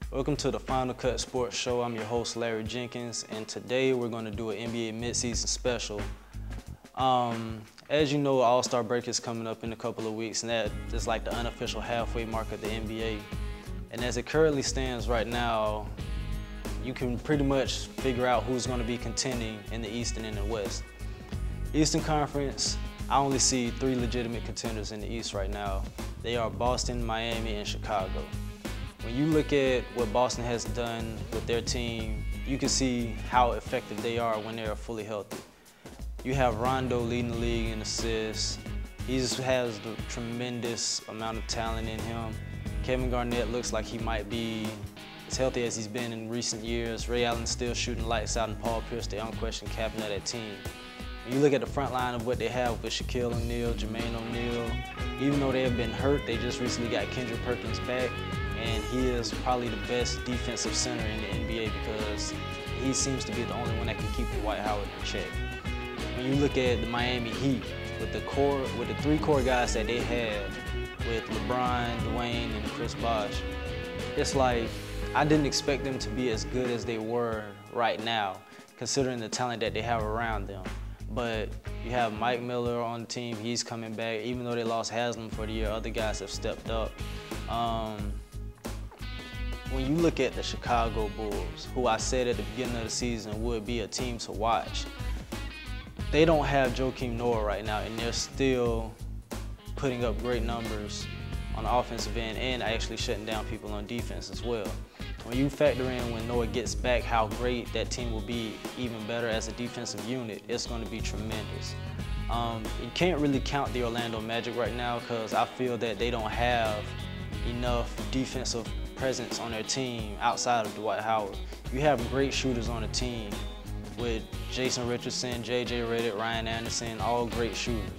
Welcome to the Final Cut Sports Show. I'm your host, Larry Jenkins, and today we're going to do an NBA midseason special. As you know, All-Star break is coming up in a couple of weeks, and that is like the unofficial halfway mark of the NBA. And as it currently stands right now, you can pretty much figure out who's going to be contending in the East and in the West. Eastern Conference, I only see three legitimate contenders in the East right now. They are Boston, Miami, and Chicago. When you look at what Boston has done with their team, you can see how effective they are when they are fully healthy. You have Rondo leading the league in assists. He just has the tremendous amount of talent in him. Kevin Garnett looks like he might be as healthy as he's been in recent years. Ray Allen's still shooting lights out, and Paul Pierce, the unquestioned captain of that team. When you look at the front line of what they have with Shaquille O'Neal, Jermaine O'Neal, even though they have been hurt, they just recently got Kendrick Perkins back, and he is probably the best defensive center in the NBA because he seems to be the only one that can keep Dwight Howard in check. When you look at the Miami Heat, with the three core guys that they have, with LeBron, Dwayne, and Chris Bosh, it's like I didn't expect them to be as good as they were right now, considering the talent that they have around them. But you have Mike Miller on the team, he's coming back. Even though they lost Haslam for the year, other guys have stepped up. When you look at the Chicago Bulls, who I said at the beginning of the season would be a team to watch, they don't have Joakim Noah right now, and they're still putting up great numbers on the offensive end and actually shutting down people on defense as well. When you factor in when Noah gets back how great that team will be even better as a defensive unit, it's going to be tremendous. You can't really count the Orlando Magic right now because I feel that they don't have enough defensive presence on their team outside of Dwight Howard. You have great shooters on the team with Jason Richardson, J.J. Redick, Ryan Anderson, all great shooters.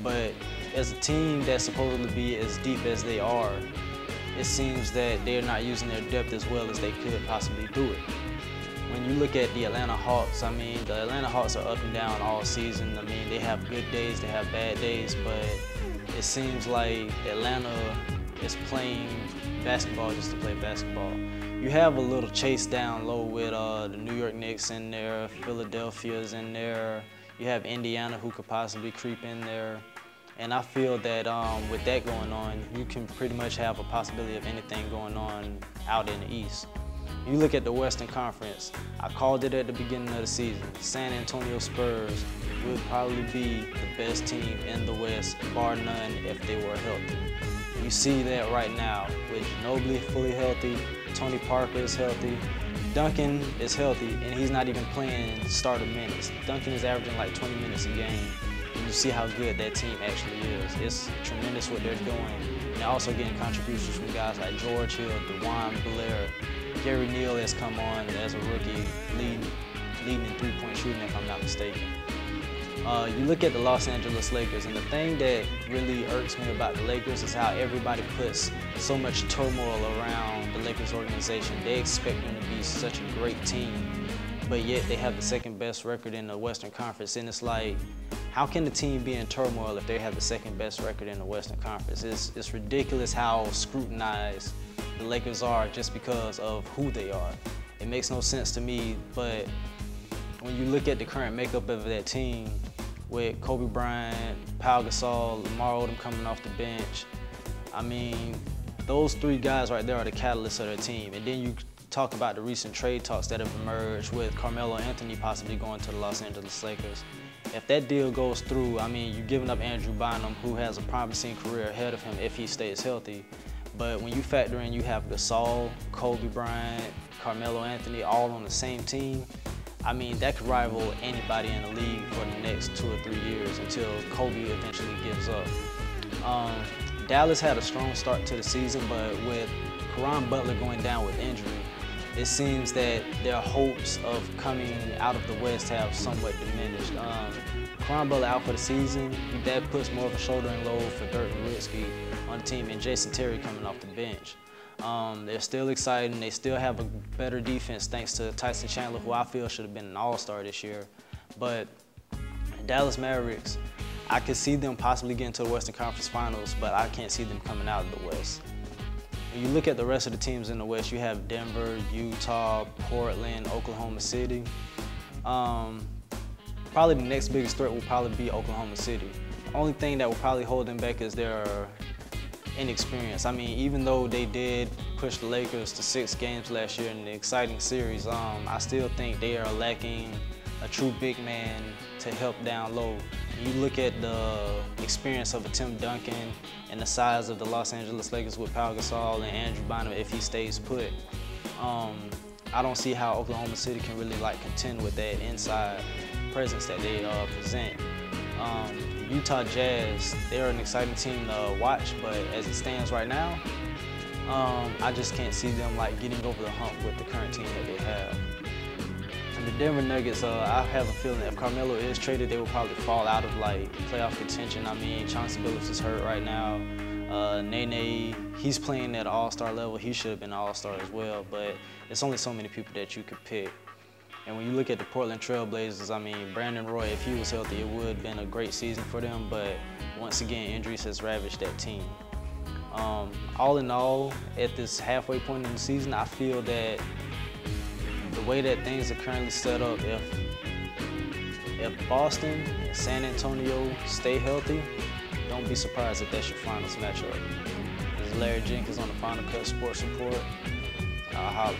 But as a team that's supposed to be as deep as they are, it seems that they're not using their depth as well as they could possibly do it. When you look at the Atlanta Hawks, I mean, the Atlanta Hawks are up and down all season. I mean, they have good days, they have bad days, but it seems like Atlanta is playing basketball just to play basketball. You have a little chase down low with the New York Knicks in there, Philadelphia's in there. You have Indiana who could possibly creep in there. And I feel that with that going on, you can pretty much have a possibility of anything going on out in the East. You look at the Western Conference, I called it at the beginning of the season. San Antonio Spurs would probably be the best team in the West, bar none, if they were healthy. You see that right now with Ginobili fully healthy, Tony Parker is healthy, Duncan is healthy, and he's not even playing starter minutes. Duncan is averaging like 20 minutes a game. And you see how good that team actually is. It's tremendous what they're doing. And they're also getting contributions from guys like George Hill, DeJuan Blair. Gary Neal has come on as a rookie, leading in three-point shooting, if I'm not mistaken. You look at the Los Angeles Lakers, and the thing that really irks me about the Lakers is how everybody puts so much turmoil around the Lakers organization. They expect them to be such a great team, but yet they have the second best record in the Western Conference. And it's like, how can the team be in turmoil if they have the second best record in the Western Conference? It's ridiculous how scrutinized the Lakers are just because of who they are. It makes no sense to me, but when you look at the current makeup of that team, with Kobe Bryant, Pau Gasol, Lamar Odom coming off the bench, I mean, those three guys right there are the catalysts of their team. And then you talk about the recent trade talks that have emerged with Carmelo Anthony possibly going to the Los Angeles Lakers. If that deal goes through, I mean, you're giving up Andrew Bynum, who has a promising career ahead of him if he stays healthy. But when you factor in, you have Gasol, Kobe Bryant, Carmelo Anthony all on the same team, I mean, that could rival anybody in the league for the next 2 or 3 years until Kobe eventually gives up. Dallas had a strong start to the season, but with Caron Butler going down with injury, it seems that their hopes of coming out of the West have somewhat diminished. Caron Butler out for the season, that puts more of a shouldering load for Dirk Nowitzki on the team, and Jason Terry coming off the bench. They're still exciting. They still have a better defense thanks to Tyson Chandler, who I feel should have been an all-star this year. But Dallas Mavericks, I could see them possibly getting to the Western Conference Finals, but I can't see them coming out of the West. When you look at the rest of the teams in the West, you have Denver, Utah, Portland, Oklahoma City. Probably the next biggest threat will probably be Oklahoma City. The only thing that will probably hold them back is their inexperience. I mean, even though they did push the Lakers to 6 games last year in the exciting series, I still think they are lacking a true big man to help down low. You look at the experience of a Tim Duncan and the size of the Los Angeles Lakers with Pau Gasol and Andrew Bynum if he stays put. I don't see how Oklahoma City can really contend with that inside presence that they present. Utah Jazz, they're an exciting team to watch, but as it stands right now, I just can't see them getting over the hump with the current team that they have. And the Denver Nuggets, I have a feeling if Carmelo is traded, they will probably fall out of playoff contention. I mean, Chauncey Billups is hurt right now. Nene, he's playing at an all-star level. He should have been an all-star as well, but it's only so many people that you could pick. And when you look at the Portland Trail Blazers, I mean, Brandon Roy, if he was healthy, it would have been a great season for them, but once again, injuries has ravaged that team. All in all, at this halfway point in the season, I feel that the way that things are currently set up, if Boston and San Antonio stay healthy, don't be surprised if that's your finals matchup. This is Larry Jenkins on the Final Cut Sports Report. I'll holler.